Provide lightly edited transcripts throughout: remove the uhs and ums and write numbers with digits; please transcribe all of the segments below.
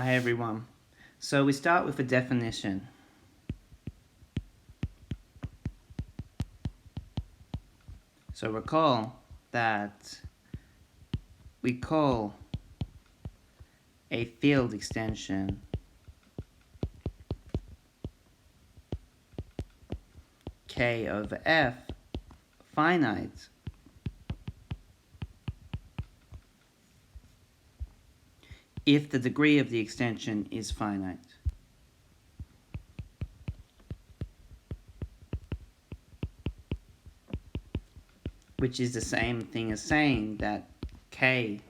Hi everyone. So we start with a definition. So recall that we call a field extension K over F finite if the degree of the extension is finite. Which is the same thing as saying that K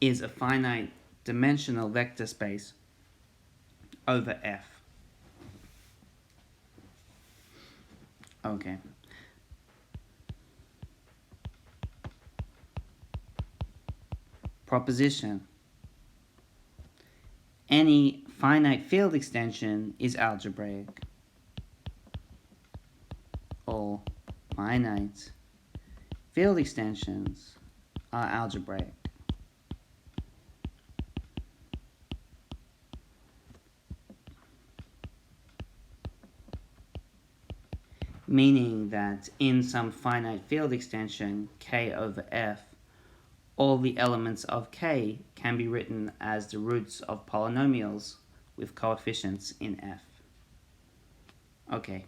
is a finite dimensional vector space over F. Okay. Proposition. Any finite field extension is algebraic. All finite field extensions are algebraic. Meaning that in some finite field extension, K over F, all the elements of K can be written as the roots of polynomials with coefficients in F. Okay.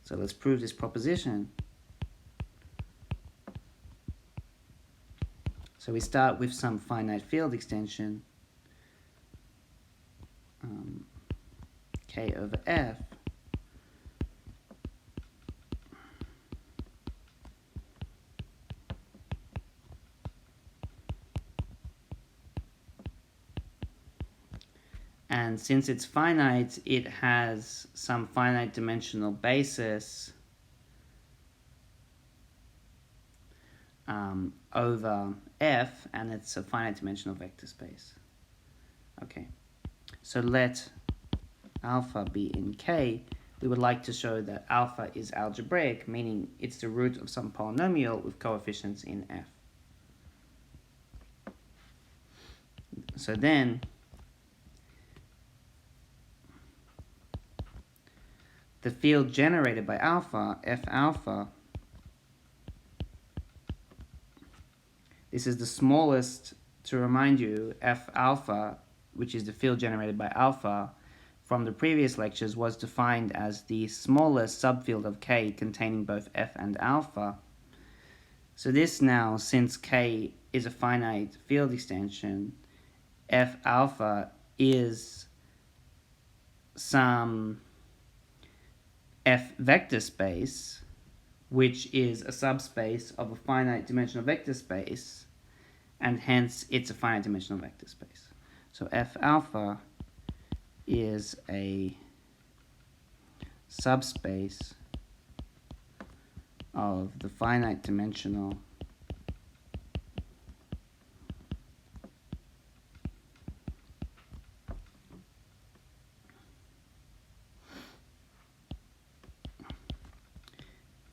So let's prove this proposition. So we start with some finite field extension, K over F, and since it's finite, it has some finite dimensional basis over F, and it's a finite dimensional vector space. Okay, so let alpha be in K. We would like to show that alpha is algebraic, meaning it's the root of some polynomial with coefficients in F. So then, the field generated by alpha, F alpha, this is the smallest, to remind you, F alpha, which is the field generated by alpha, from the previous lectures was defined as the smallest subfield of K containing both F and alpha. So this now, since K is a finite field extension, F alpha is some F vector space, which is a subspace of a finite dimensional vector space, and hence it's a finite dimensional vector space. So F alpha is a subspace of the finite dimensional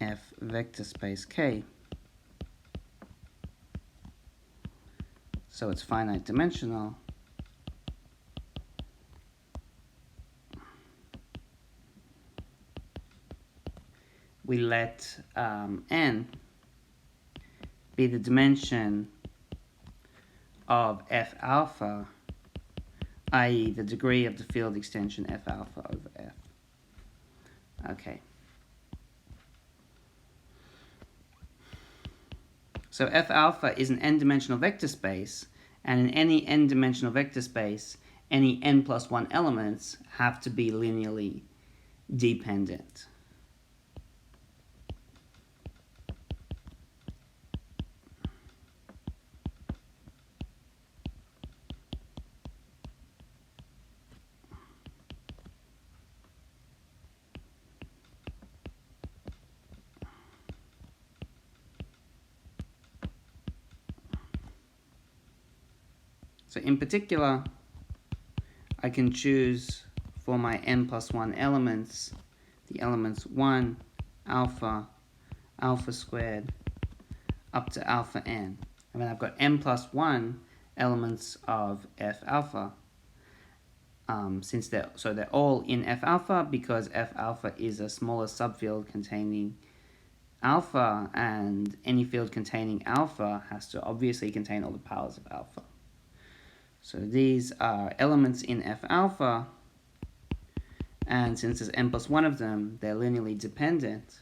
F vector space K. So it's finite dimensional. We let n be the dimension of F alpha, i.e. the degree of the field extension F alpha over F. Okay. So F alpha is an n-dimensional vector space, and in any n-dimensional vector space, any n plus 1 elements have to be linearly dependent. So in particular, I can choose for my n plus 1 elements, the elements 1, alpha, alpha squared, up to alpha n. And then I've got n plus 1 elements of F alpha. Since they're all in F alpha, because F alpha is a smaller subfield containing alpha, and any field containing alpha has to obviously contain all the powers of alpha. So these are elements in F alpha, and since there's n plus 1 of them, they're linearly dependent.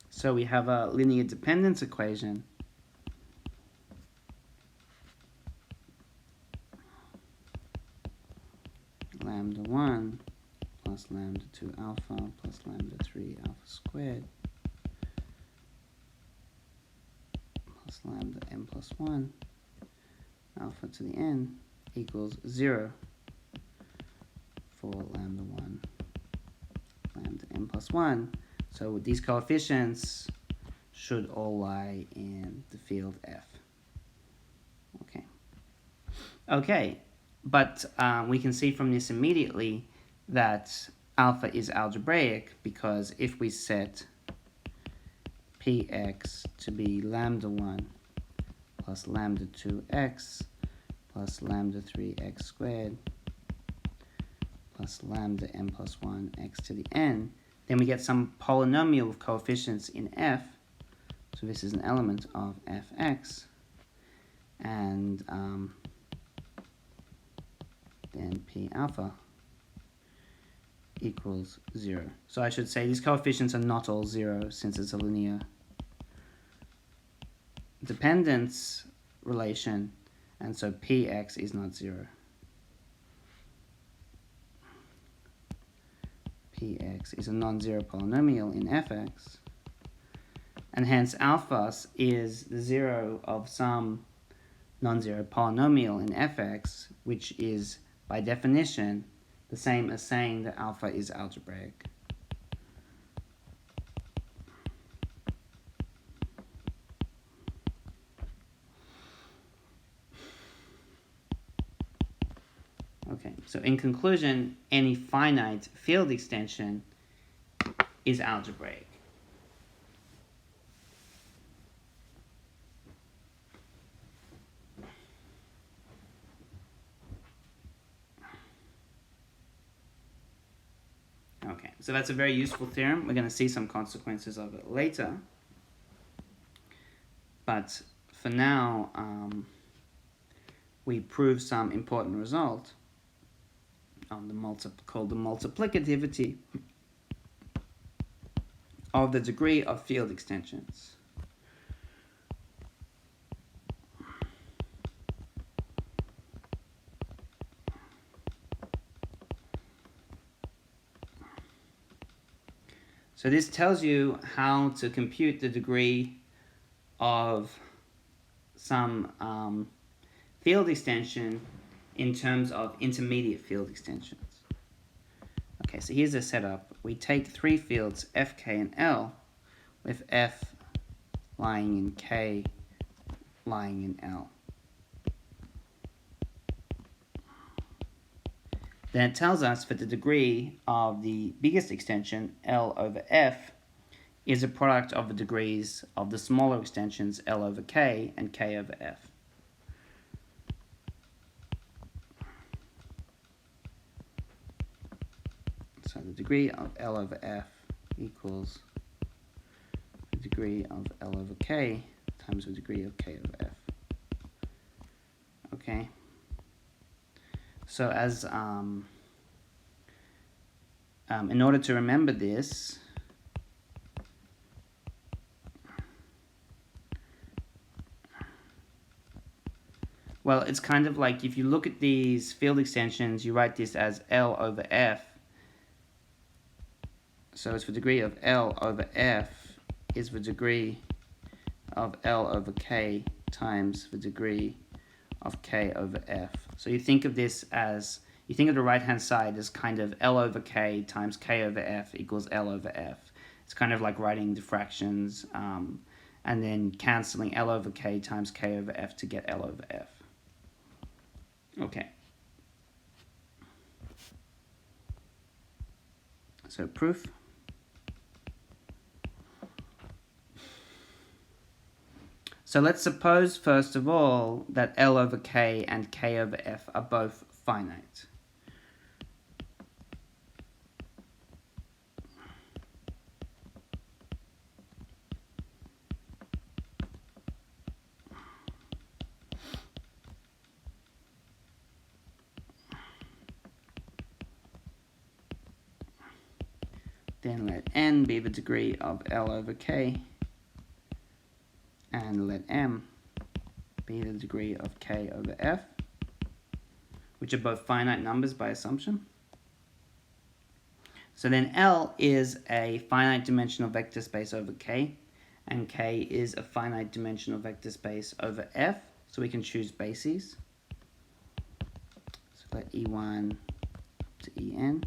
So we have a linear dependence equation. Lambda 1 plus lambda 2 alpha plus lambda 3 alpha squared plus lambda n plus 1 alpha to the n equals 0 for lambda 1 lambda n plus 1. So these coefficients should all lie in the field F. Okay, but we can see from this immediately that alpha is algebraic, because if we set px to be lambda 1 plus lambda 2x plus lambda 3x squared plus lambda n plus 1 x to the n, then we get some polynomial with coefficients in F. So this is an element of Fx, and then P alpha equals 0. So I should say these coefficients are not all 0, since it's a linear dependence relation, and so Px is not 0. Px is a non-zero polynomial in Fx, and hence alpha is the 0 of some non-zero polynomial in Fx, which is by definition the same as saying that alpha is algebraic. Okay, so in conclusion, any finite field extension is algebraic. Okay, so that's a very useful theorem. We're going to see some consequences of it later. But for now, we prove some important result on called the multiplicativity of the degree of field extensions. So this tells you how to compute the degree of some field extension in terms of intermediate field extensions. Okay, so here's the setup. We take three fields, f, k, and l, with f lying in k, lying in l. Then it tells us that the degree of the biggest extension, L over F, is a product of the degrees of the smaller extensions, L over K and K over F. So the degree of L over F equals the degree of L over K times the degree of K over F. Okay. So as in order to remember this, well, it's kind of like if you look at these field extensions, you write this as L over F. So it's the degree of L over F is the degree of L over K times the degree of K over F. So you think of this as, you think of the right-hand side as kind of L over K times K over F equals L over F. It's kind of like writing the fractions and then cancelling L over K times K over F to get L over F. Okay. So proof. So let's suppose, first of all, that L over K and K over F are both finite. Then let n be the degree of L over K, and let m be the degree of K over F, which are both finite numbers by assumption. So then L is a finite dimensional vector space over K, and K is a finite dimensional vector space over F, so we can choose bases. So let E1 to En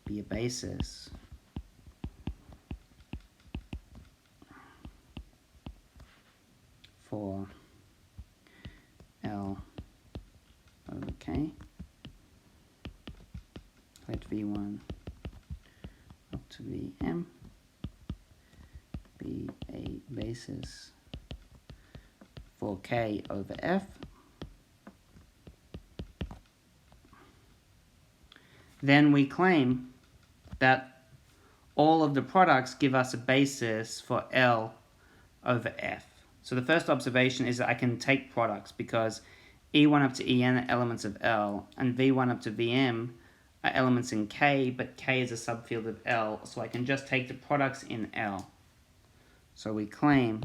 be a basis for L over K. Let V1 up to Vm be a basis for K over F. Then we claim that all of the products give us a basis for L over F. So the first observation is that I can take products because E1 up to En are elements of L, and V1 up to Vm are elements in K, but K is a subfield of L, so I can just take the products in L. So we claim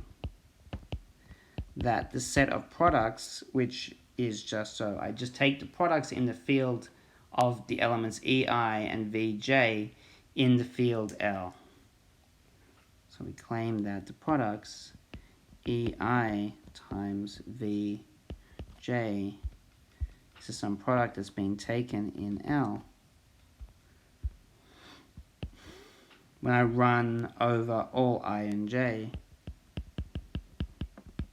that the set of products, which is just so, I just take the products in the field of the elements EI and VJ in the field L. So we claim that the products EI times VJ is some product that's being taken in L. When I run over all I and j,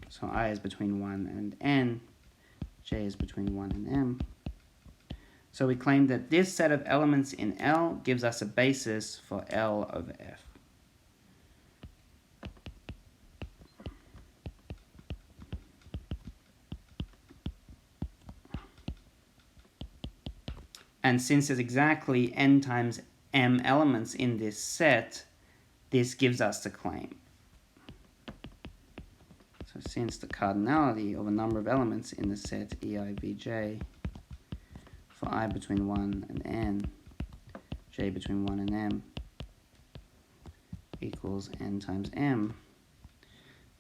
so I is between 1 and n, j is between 1 and m. So we claim that this set of elements in L gives us a basis for L over F. And since there's exactly n times m elements in this set, this gives us the claim. So since the cardinality of a number of elements in the set EIVJ for I between 1 and n, j between 1 and m equals n times m,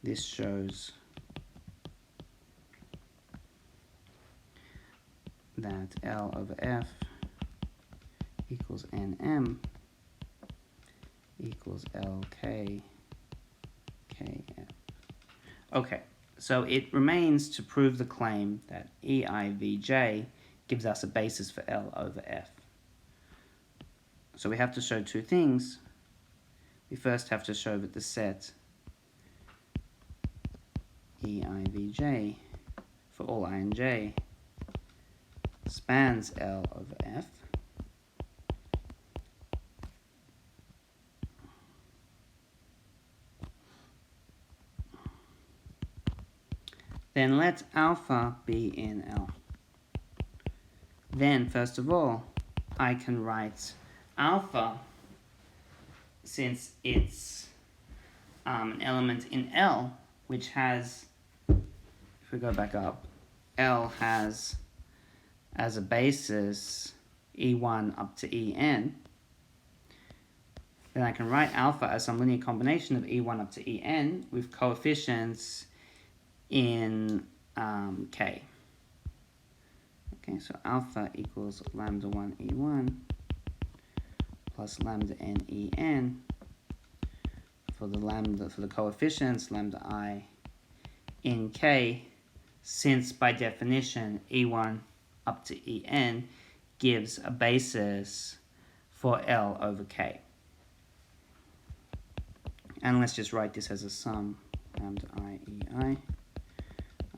this shows that L over F equals nm equals lk kf. Okay, so it remains to prove the claim that EIVJ gives us a basis for L over F. So we have to show two things. We first have to show that the set EIVJ for all I and j spans L over F. Then let alpha be in L. Then, first of all, I can write alpha, since it's an element in L, which has, if we go back up, L has as a basis E1 up to En. Then I can write alpha as some linear combination of E1 up to En with coefficients in K. Okay, so alpha equals lambda 1 E1 plus lambda n En for the coefficients lambda I in K, since by definition E1 up to En gives a basis for L over K. And let's just write this as a sum, lambda I EI,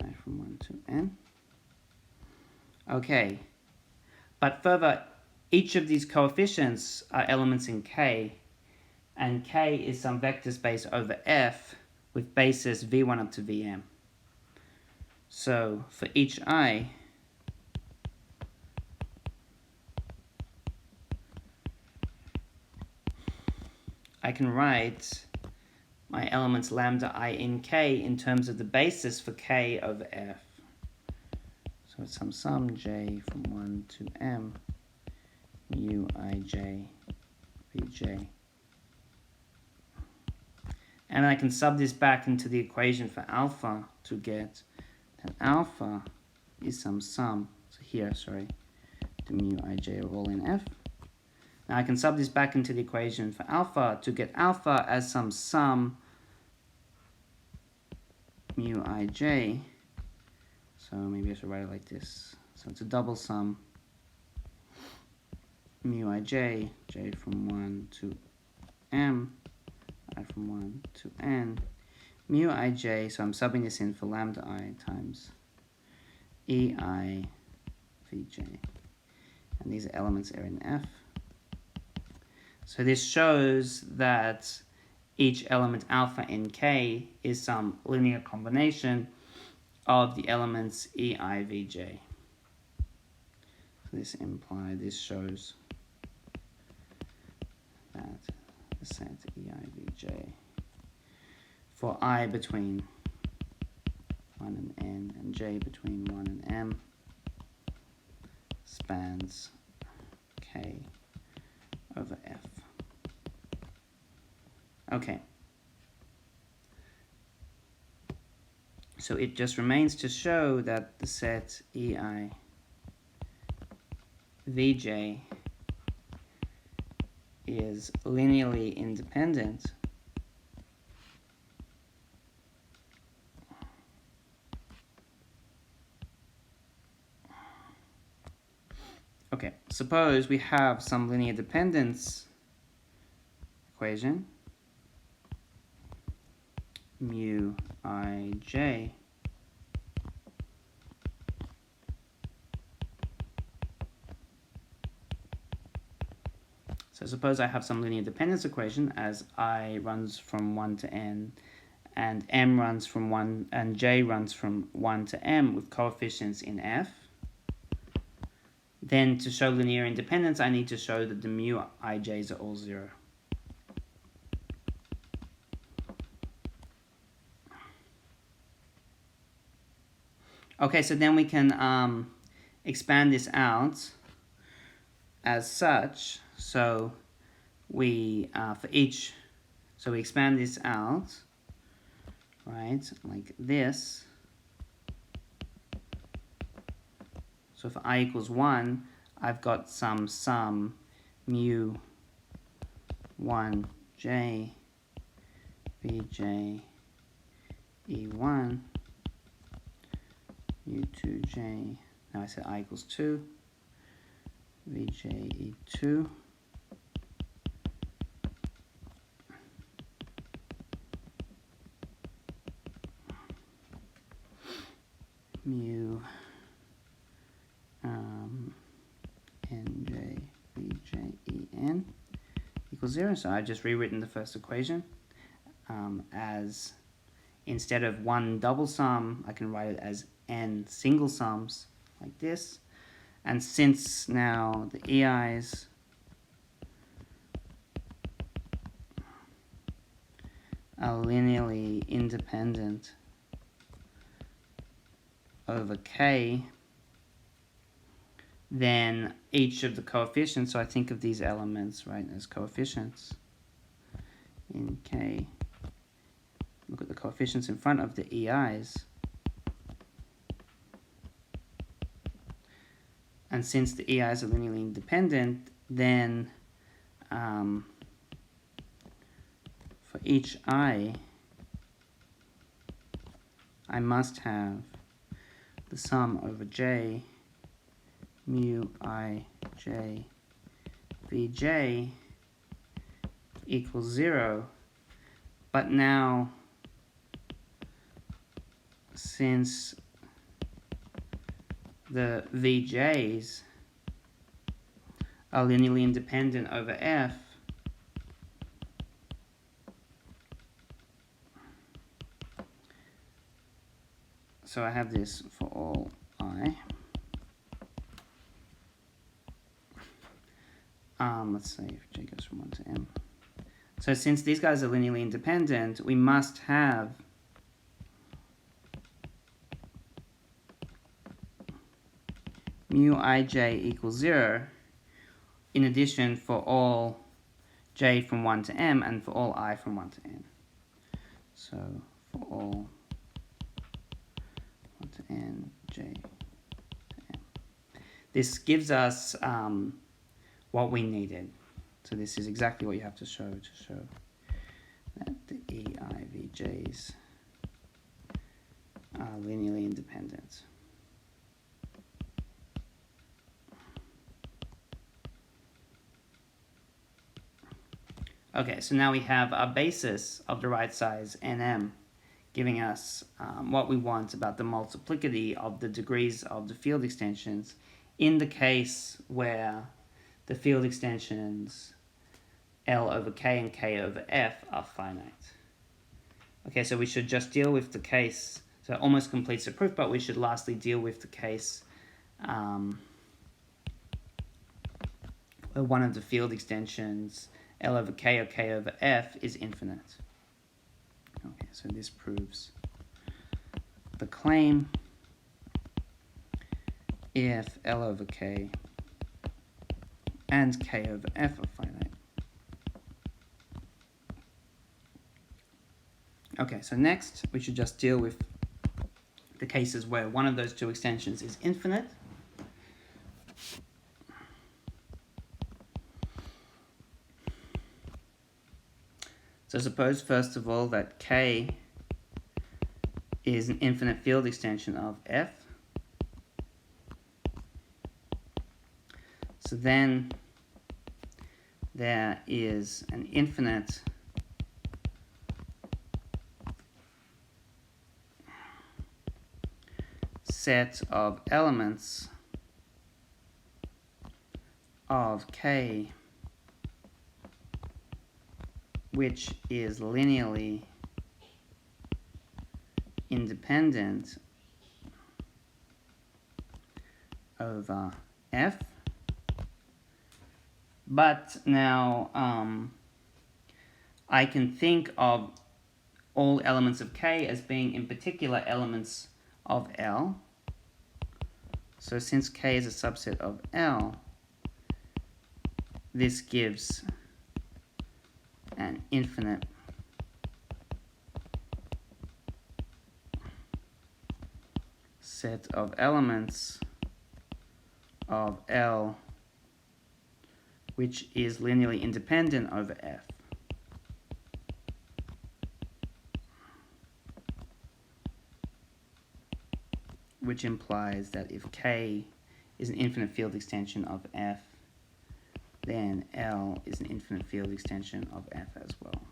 I from 1 to n. Okay, but further, each of these coefficients are elements in K, and K is some vector space over F with basis V1 up to Vm. So for each I can write my elements lambda I in K in terms of the basis for K over F. So it's some sum j from 1 to m mu ij vj. And I can sub this back into the equation for alpha to get that alpha is some sum. So here, sorry, the mu ij are all in F. Now I can sub this back into the equation for alpha to get alpha as some sum mu ij. So maybe I should write it like this. So it's a double sum mu ij, j from 1 to m, I from 1 to n, mu ij, so I'm subbing this in for lambda I times ei vj. And these elements are in F. So this shows that each element alpha in K is some linear combination of the elements ei vj. So this shows that the set ei vj for I between 1 and n and j between 1 and m spans K over F. Okay. So it just remains to show that the set ei vj is linearly independent Okay, suppose we have some linear dependence equation, mu ij So suppose I have some linear dependence equation as I runs from 1 to n and m runs from 1 and j runs from 1 to m with coefficients in F. Then to show linear independence, I need to show that the mu ij's are all 0. Okay, so then we can expand this out as such. So we we expand this out, right, like this. So for I equals 1, I've got some sum mu 1j vj e1 mu 2j, now I said I equals 2, vj e2 mu nj vj en equals 0. So I've just rewritten the first equation as, instead of one double sum, I can write it as n single sums like this. And since now the EI's are linearly independent over K, then each of the coefficients, so I think of these elements, right, as coefficients in K. Look at the coefficients in front of the EI's. And since the EI's are linearly independent, then for each I must have the sum over J mu ij vj equals 0. But now, since the VJs are linearly independent over F, so I have this for all I. Let's say if j goes from 1 to m. So since these guys are linearly independent, we must have mu ij equals 0, in addition for all j from 1 to m and for all I from 1 to n. So for all 1 to n, j to m. This gives us what we needed. So this is exactly what you have to show that the EIVJs are linearly independent. Okay, so now we have our basis of the right size nm, giving us what we want about the multiplicity of the degrees of the field extensions in the case where the field extensions L over K and K over F are finite. Okay, so we should just deal with the case, so it almost completes the proof, but we should lastly deal with the case where one of the field extensions L over K or K over F is infinite. Okay, so this proves the claim if L over K and K over F are finite. Okay, so next we should just deal with the cases where one of those two extensions is infinite. So suppose first of all that K is an infinite field extension of F. So then there is an infinite set of elements of K which is linearly independent over F. But now I can think of all elements of K as being in particular elements of L. So since K is a subset of L, this gives an infinite set of elements of L which is linearly independent over F. Which implies that if K is an infinite field extension of F, then L is an infinite field extension of F as well.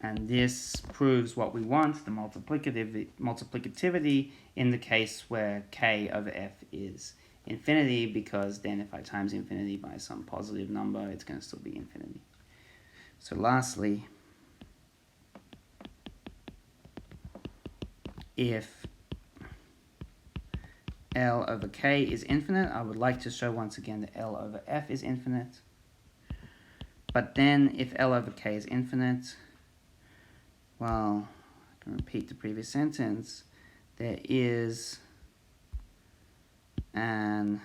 And this proves what we want, the multiplicativity in the case where K over F is infinity, because then if I times infinity by some positive number, it's going to still be infinity. So lastly, if L over K is infinite, I would like to show once again that L over F is infinite. But then if L over K is infinite, well, I can repeat the previous sentence. There is an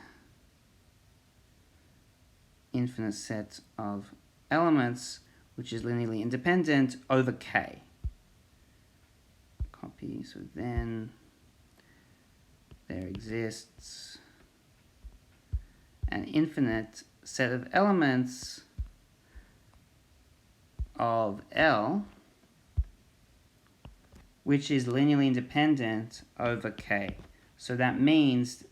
infinite set of elements which is linearly independent over K. Copy, so then there exists an infinite set of elements of L which is linearly independent over K. So that means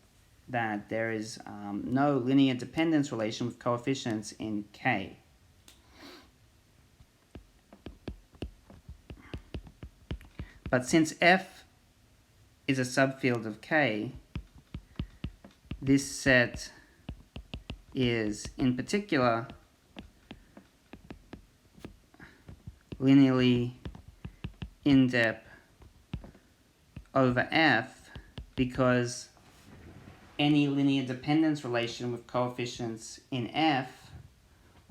that there is no linear dependence relation with coefficients in K. But since F is a subfield of K, this set is, in particular, linearly in-depth over F, because any linear dependence relation with coefficients in F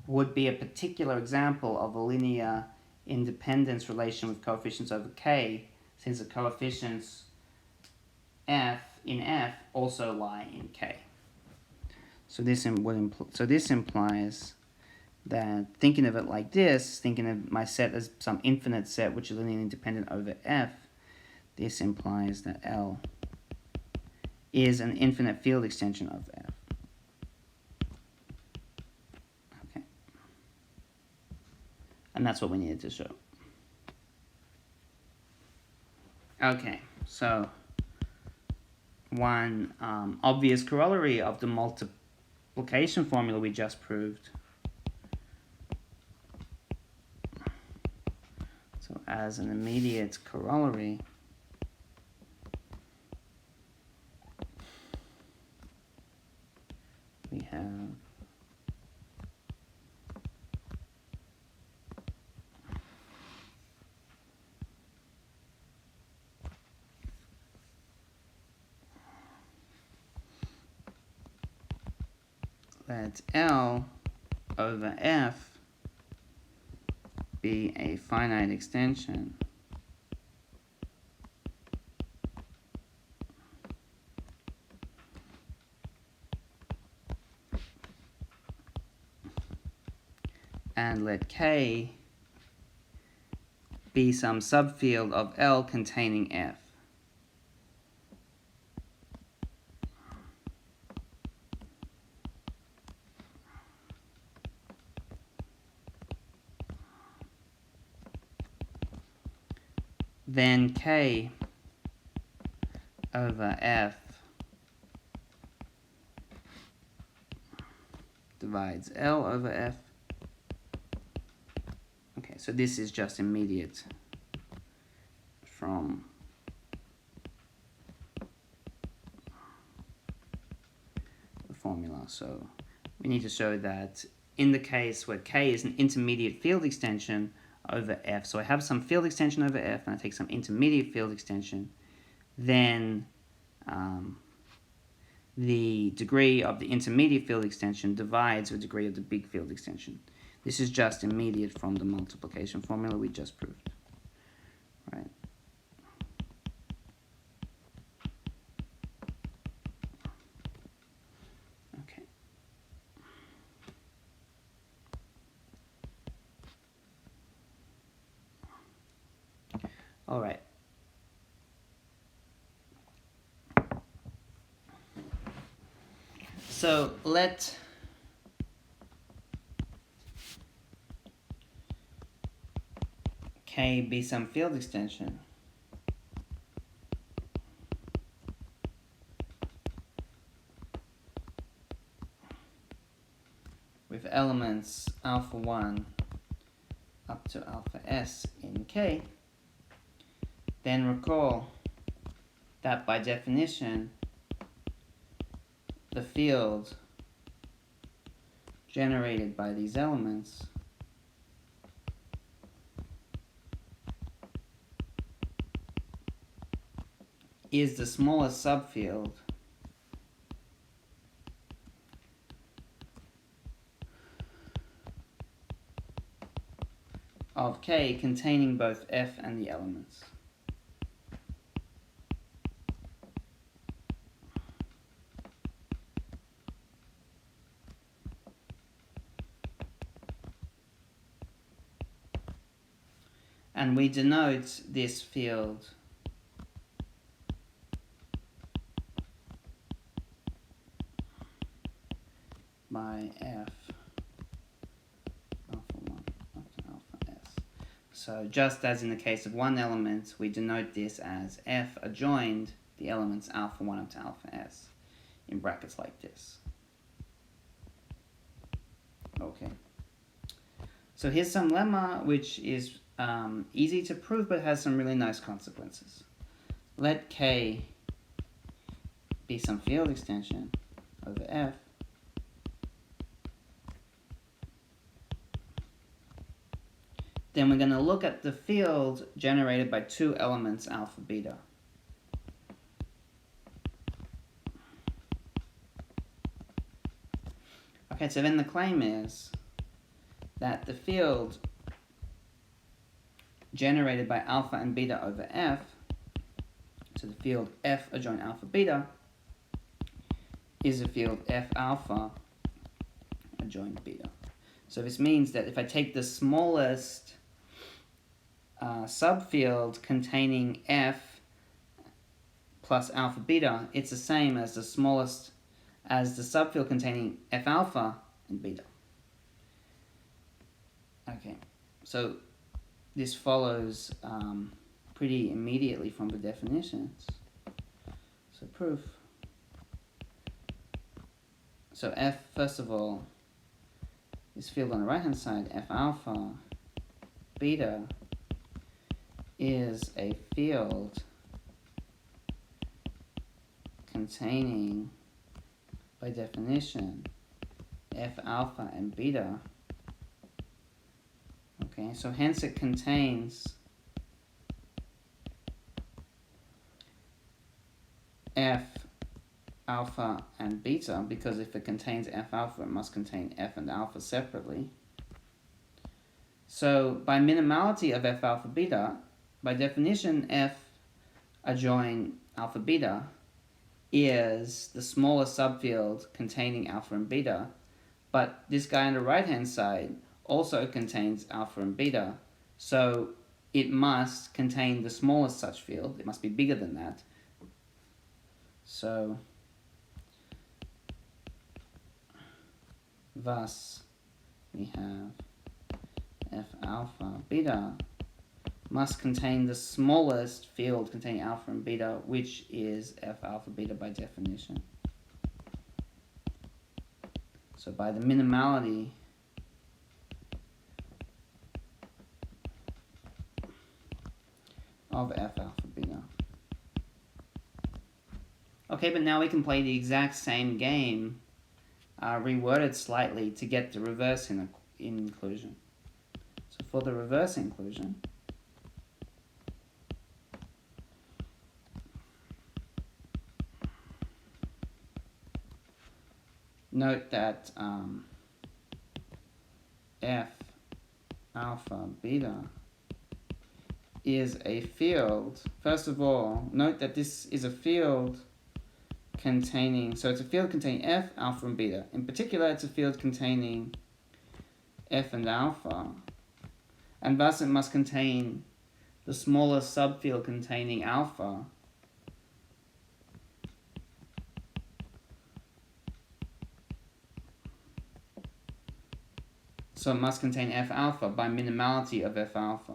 would be a particular example of a linear independence relation with coefficients over K, since the coefficients F in F also lie in K. So this implies that, thinking of it like this, thinking of my set as some infinite set which is linearly independent over F, this implies that L is an infinite field extension of F. Okay. And that's what we needed to show. Okay, so one obvious corollary of the multiplication formula we just proved. So as an immediate corollary, we have let L over F be a finite extension and let K be some subfield of L containing F. Then K over F divides L over F. Okay, so this is just immediate from the formula. So we need to show that in the case where K is an intermediate field extension over F, so I have some field extension over F and I take some intermediate field extension, then the degree of the intermediate field extension divides the degree of the big field extension. This is just immediate from the multiplication formula we just proved, right? Okay. All right. So let K be some field extension with elements alpha 1 up to alpha s in K. Then recall that by definition the field generated by these elements is the smallest subfield of K containing both F and the elements. And we denote this field by F alpha 1 up to alpha s. So just as in the case of one element, we denote this as F adjoined the elements alpha 1 up to alpha s in brackets like this. Okay. So here's some lemma which is easy to prove but has some really nice consequences. Let K be some field extension over F then we're going to look at the field generated by two elements, alpha, beta. Okay, so then the claim is that the field generated by alpha and beta over F, so the field F adjoint alpha beta, is a field F alpha adjoint beta. So this means that if I take the smallest subfield containing F plus alpha beta, it's the same as the smallest as the subfield containing F alpha and beta. Okay, so this follows pretty immediately from the definitions. So proof. So F, first of all, this field on the right hand side, F alpha beta, is a field containing, by definition, F alpha and beta. Okay, so hence it contains F alpha and beta, because if it contains F alpha, it must contain F and alpha separately. So by minimality of F alpha beta, by definition, F adjoin alpha beta is the smallest subfield containing alpha and beta, but this guy on the right hand side also contains alpha and beta, so it must contain the smallest such field. It must be bigger than that. So thus we have F alpha beta must contain the smallest field containing alpha and beta, which is F alpha beta by definition. So by the minimality of F alpha beta. Okay, but now we can play the exact same game, reworded slightly to get the reverse inclusion. So for the reverse inclusion, note that F alpha beta is a field. First of all, note that this is a field containing, so it's a field containing F, alpha, and beta. In particular, it's a field containing F and alpha, and thus it must contain the smallest subfield containing alpha. So it must contain F alpha by minimality of F alpha.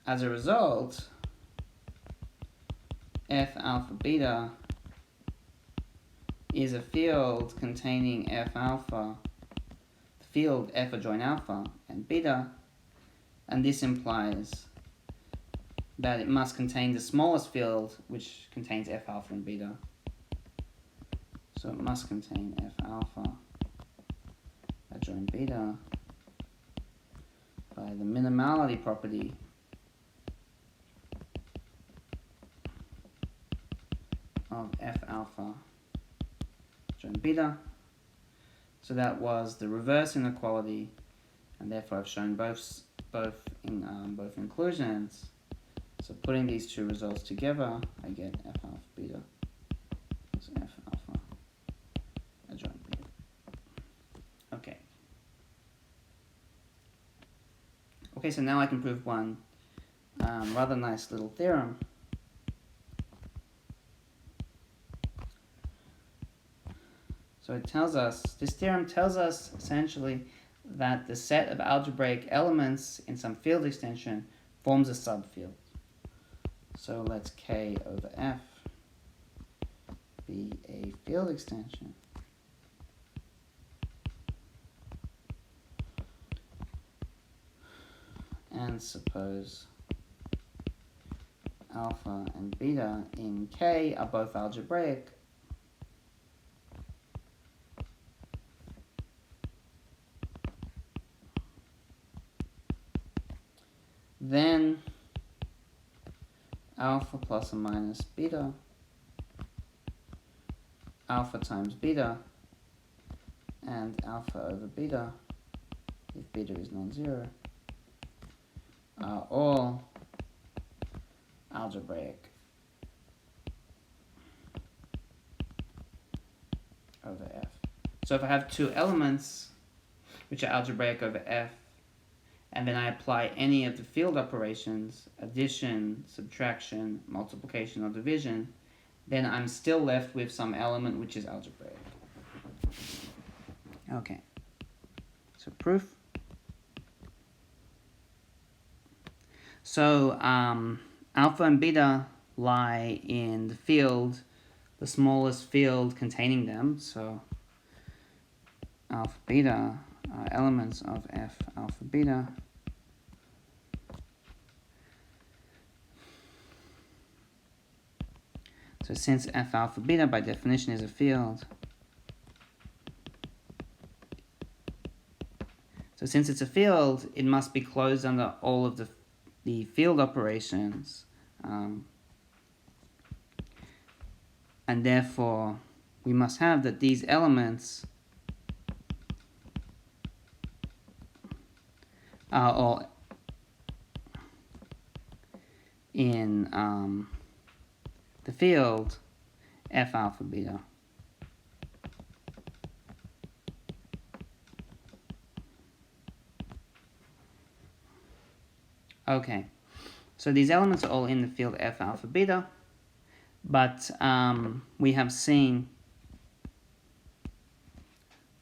As a result, F alpha beta is a field containing F alpha, the field F adjoin alpha and beta, and this implies that it must contain the smallest field, which contains F alpha and beta. So it must contain F alpha adjoin beta by the minimality property of F alpha adjoin beta. So that was the reverse inequality, and therefore I've shown both inclusions. So putting these two results together, I get F alpha beta. So F alpha adjoint beta. Okay. Okay, so now I can prove one rather nice little theorem. So it tells us, this theorem tells us essentially that the set of algebraic elements in some field extension forms a subfield. So let's K over F be a field extension. And suppose alpha and beta in K are both algebraic, then alpha plus or minus beta, alpha times beta, and alpha over beta, if beta is non-zero, are all algebraic over F. So if I have two elements which are algebraic over F, and then I apply any of the field operations, addition, subtraction, multiplication, or division, then I'm still left with some element which is algebraic. Okay, so proof. So alpha and beta lie in the field, the smallest field containing them. So alpha beta are elements of F alpha beta. So since F alpha beta by definition is a field, so since it's a field, it must be closed under all of the field operations, and therefore we must have that these elements are all in the field F alpha beta. Okay, so these elements are all in the field F alpha beta, but we have seen,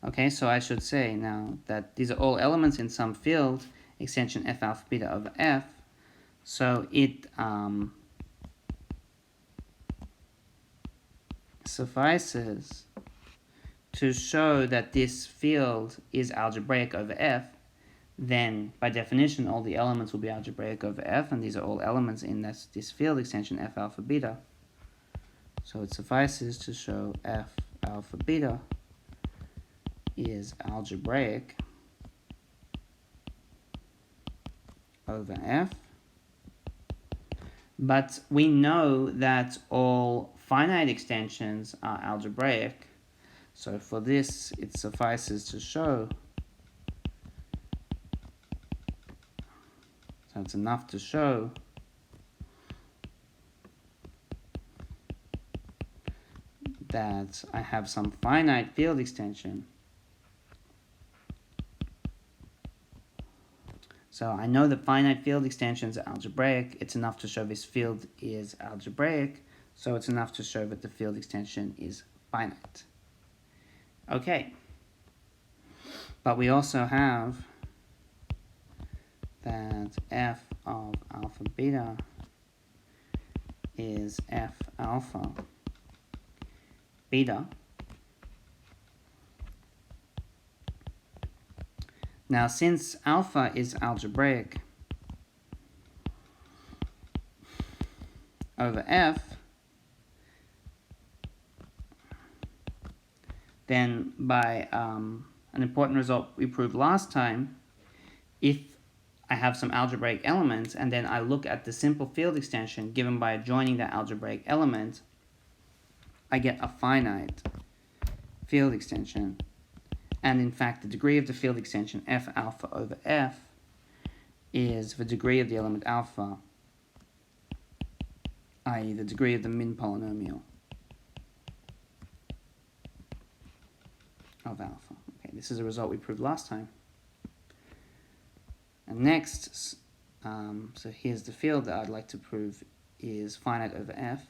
okay, so I should say now that these are all elements in some field, extension F alpha beta over F, so it suffices to show that this field is algebraic over F. Then by definition all the elements will be algebraic over F, and these are all elements in this field extension F alpha beta. So it suffices to show F alpha beta is algebraic over F. But we know that all finite extensions are algebraic, so for this it suffices to show, so it's enough to show that I have some finite field extension. So I know that finite field extensions are algebraic. It's enough to show this field is algebraic. So it's enough to show that the field extension is finite. Okay. But we also have that F of alpha beta is F alpha beta. Now, since alpha is algebraic over F, then by an important result we proved last time, if I have some algebraic elements and then I look at the simple field extension given by adjoining that algebraic element, I get a finite field extension. And in fact, the degree of the field extension F alpha over F is the degree of the element alpha, i.e. the degree of the min polynomial of alpha. Okay, this is a result we proved last time. And next, so here's the field that I'd like to prove is finite over F.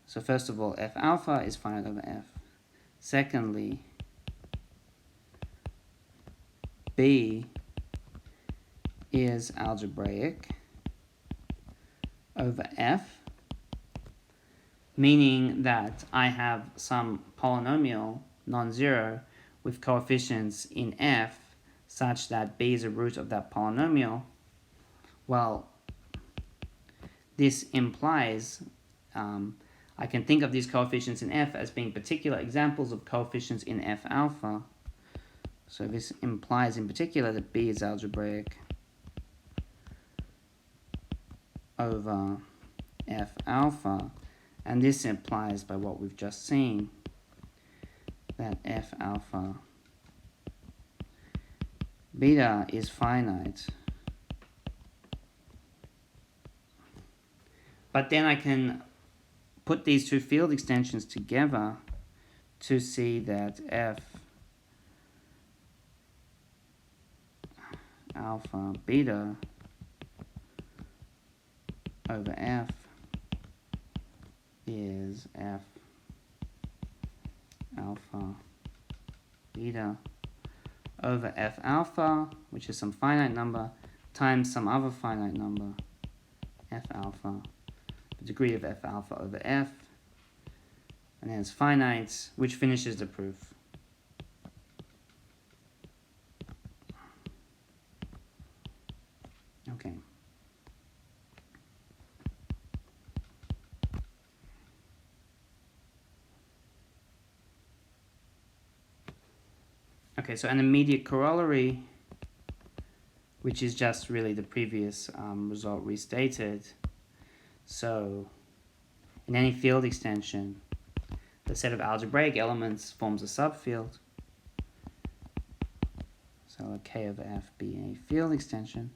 So first of all, F alpha is finite over F. Secondly, B is algebraic over F, meaning that I have some polynomial, non-zero, with coefficients in F such that B is a root of that polynomial. Well, this implies I can think of these coefficients in f as being particular examples of coefficients in f alpha. So this implies in particular that B is algebraic over f alpha, and this implies by what we've just seen that f alpha beta is finite. But then I can put these two field extensions together to see that f alpha beta over f is f alpha beta over f alpha, which is some finite number, times some other finite number, f alpha, the degree of f alpha over f, and then it's finite, which finishes the proof. Okay. Okay, so an immediate corollary, which is just really the previous result restated. So in any field extension, the set of algebraic elements forms a subfield. So let K over F be a field extension.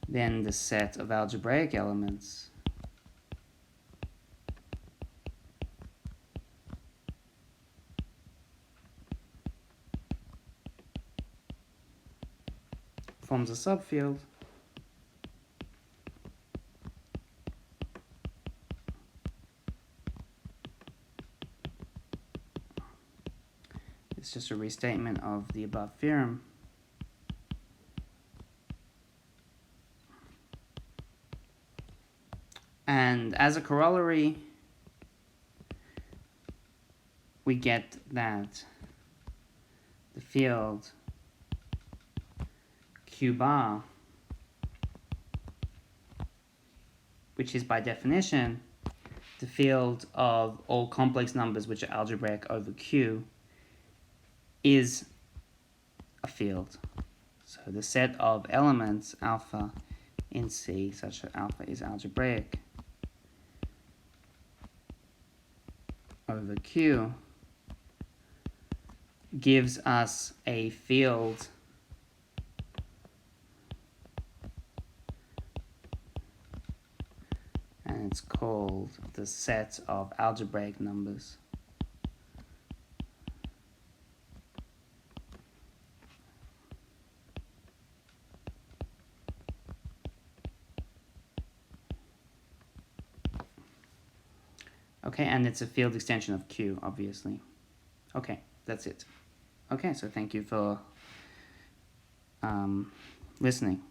Then the set of algebraic elements forms a subfield. It's just a restatement of the above theorem. And as a corollary, we get that the field Q bar, which is by definition the field of all complex numbers which are algebraic over Q, is a field. So the set of elements alpha in C such that alpha is algebraic over Q gives us a field and it's called the set of algebraic numbers. Okay, and it's a field extension of Q, obviously. Okay, that's it. Okay, so thank you for listening.